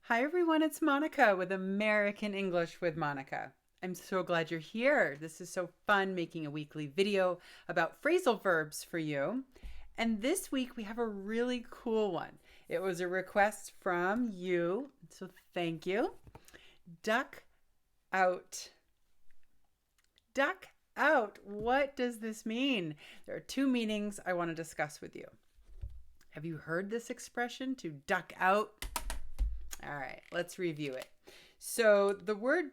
Hi everyone, it's Monica with American English with Monica. I'm so glad you're here. This is so fun making a weekly video about phrasal verbs for you. And this week we have a really cool one. It was a request from you, so thank you. Duck out. Duck out. What does this mean? There are two meanings I want to discuss with you. Have you heard this expression, to duck out? All right, let's review it. So the word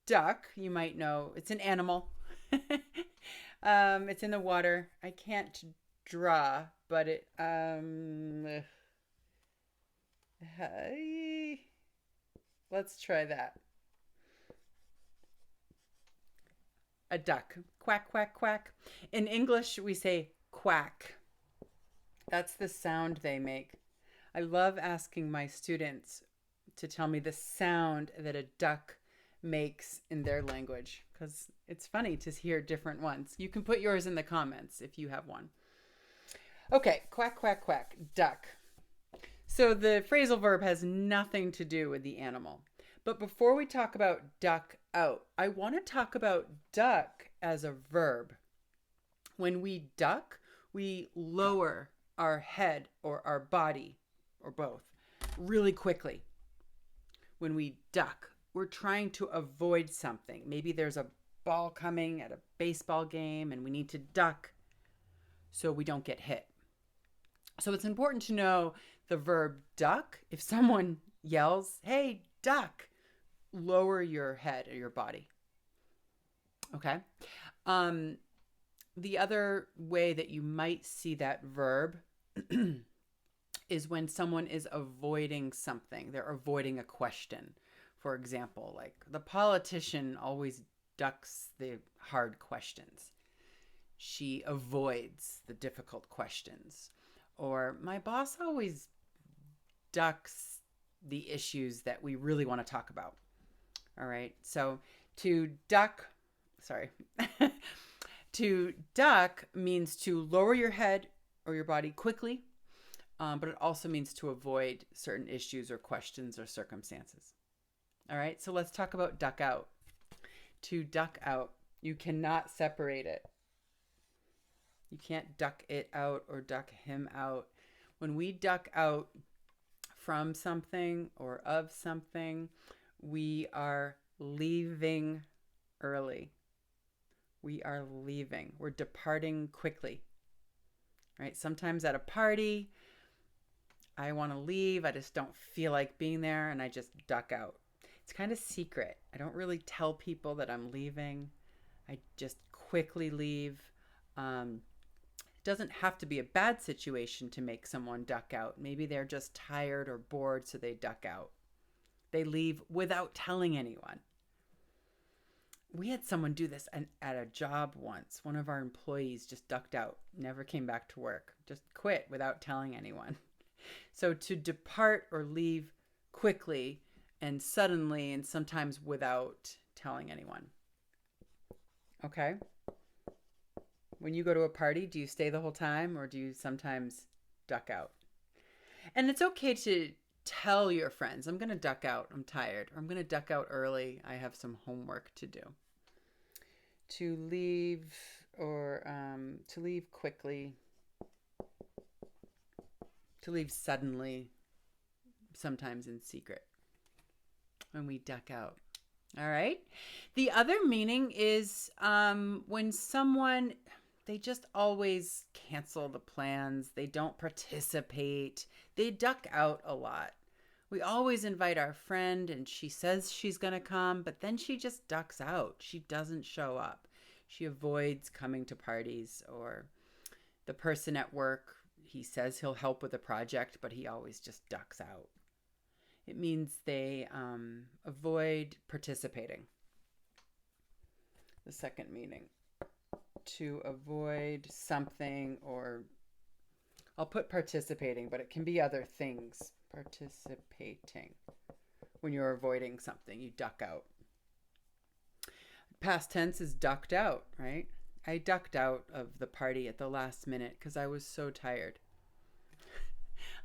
duck, you might know, it's an animal. It's in the water. I can't draw, but let's try that. A duck. Quack, quack, quack. In English, we say quack. That's the sound they make. I love asking my students to tell me the sound that a duck makes in their language because it's funny to hear different ones. You can put yours in the comments if you have one. Okay, quack, quack, quack, duck. So the phrasal verb has nothing to do with the animal. But before we talk about duck out, I want to talk about duck as a verb. When we duck, we lower our head or our body, or both, really quickly. When we duck, we're trying to avoid something. Maybe there's a ball coming at a baseball game and we need to duck so we don't get hit. So it's important to know the verb duck. If someone yells, "Hey, duck," lower your head or your body. Okay? The other way that you might see that verb is when someone is avoiding something. They're avoiding a question. For example, like the politician always ducks the hard questions. She avoids the difficult questions. Or my boss always ducks the issues that we really want to talk about. All right. So to duck, sorry, to duck means to lower your head or your body quickly. But it also means to avoid certain issues or questions or circumstances. All right, so let's talk about duck out. To duck out, you cannot separate it. You can't duck it out or duck him out. When we duck out from something or of something, we are leaving early. We are leaving. We're departing quickly. Right? Sometimes at a party, I want to leave. I just don't feel like being there and I just duck out. It's kind of secret. I don't really tell people that I'm leaving. I just quickly leave. It doesn't have to be a bad situation to make someone duck out. Maybe they're just tired or bored, so they duck out. They leave without telling anyone. We had someone do this at a job once. One of our employees just ducked out, never came back to work, just quit without telling anyone. So to depart or leave quickly and suddenly and sometimes without telling anyone. Okay? When you go to a party, do you stay the whole time or do you sometimes duck out? And it's okay to tell your friends, I'm going to duck out, I'm tired, or I'm going to duck out early, I have some homework to do. To leave or to leave quickly, to leave suddenly, sometimes in secret, when we duck out. All right. The other meaning is when someone, they just always cancel the plans. They don't participate. They duck out a lot. We always invite our friend and she says she's going to come, but then she just ducks out. She doesn't show up. She avoids coming to parties. Or the person at work, he says he'll help with a project, but he always just ducks out. It means they avoid participating. The second meaning, to avoid something, or I'll put participating, but it can be other things. Participating. When you're avoiding something, you duck out. Past tense is ducked out, right? I ducked out of the party at the last minute because I was so tired.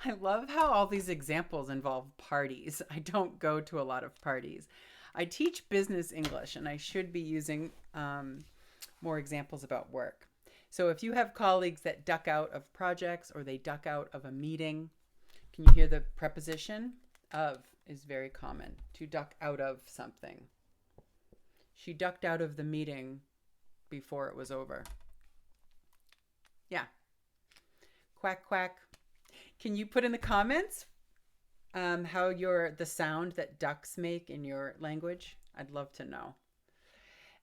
I love how all these examples involve parties. I don't go to a lot of parties. I teach business English, and I should be using more examples about work. So if you have colleagues that duck out of projects or they duck out of a meeting, can you hear the preposition? Of is very common. To duck out of something. She ducked out of the meeting before it was over. Yeah. Quack, quack. Can you put in the comments how the sound that ducks make in your language? I'd love to know.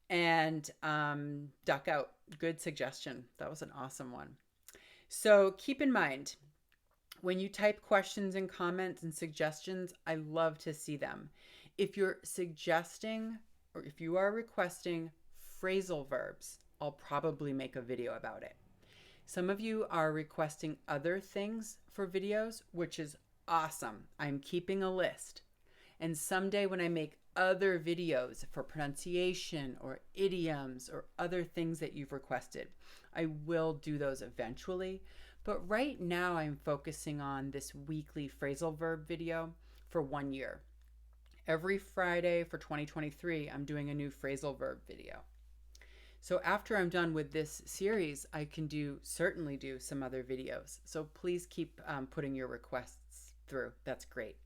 And duck out. Good suggestion. That was an awesome one. So keep in mind, when you type questions and comments and suggestions, I love to see them. If you're suggesting or if you are requesting phrasal verbs, I'll probably make a video about it. Some of you are requesting other things for videos, which is awesome. I'm keeping a list. And someday when I make other videos for pronunciation or idioms or other things that you've requested, I will do those eventually. But right now I'm focusing on this weekly phrasal verb video for 1 year. Every Friday for 2023, I'm doing a new phrasal verb video. So after I'm done with this series, I can certainly do some other videos. So please keep putting your requests through. That's great.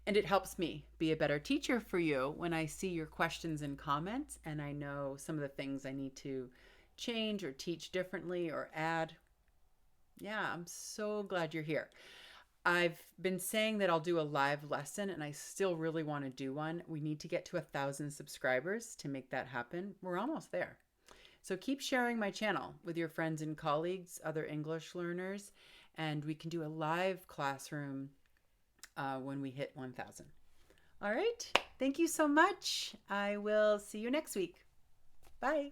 And it helps me be a better teacher for you when I see your questions and comments and I know some of the things I need to change or teach differently or add. Yeah, I'm so glad you're here. I've been saying that I'll do a live lesson and I still really want to do one. We need to get to 1,000 subscribers to make that happen. We're almost there. So keep sharing my channel with your friends and colleagues, other English learners, and we can do a live classroom when we hit 1,000. All right. Thank you so much. I will see you next week. Bye.